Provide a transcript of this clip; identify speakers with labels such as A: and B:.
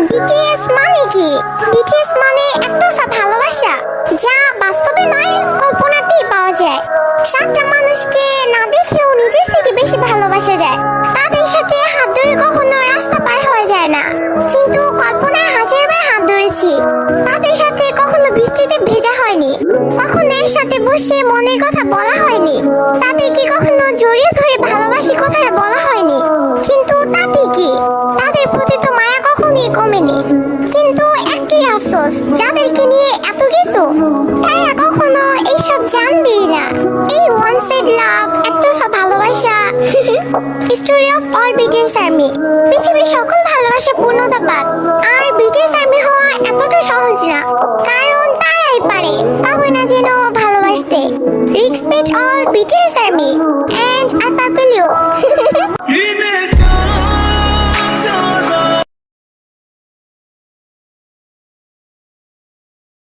A: BTS মানে কি? BTS মানে একতরফা ভালোবাসা, যা বাস্তবে নয় কল্পনাতেই পাওয়া যায়। সাতটা মানুষকে না দেখেও নিজের থেকে বেশি ভালোবাসা যায়। তাদের সাথে হাত ধরে কখনো রাস্তা পার হওয়া যায় না, কিন্তু কল্পনায় হাজারবার হাত ধরেছি। তাদের সাথে কখনো বৃষ্টিতে ভেজা হয়নি, কখনো এর সাথে বসে মনের কথা বলা হয়নি, তাদেরকে কখনো জড়িয়ে ধরে ভালোবাসি কথাটা বলা হয়নি। কিন্তু তাতে কি, তাদের প্রতি তো মায়া কখনোই কমেনি। কিন্তু একটাই আফসোস, যাদেরকে নিয়ে এত কিছু তারা কখনো এইসব জানবেই না। এই ওয়ান সাইড লাভ, একতরফা ভালোবাসা। Story of all BTS army. পৃথিবীর সকল ভালোবাসা পূর্ণতা পাক, আর বিটিএস আর্মি হওয়া এতটা সহজ না, কারণ তারাই পারে, পাবে না যেন ভালোবাসতে। Respect all BTS army.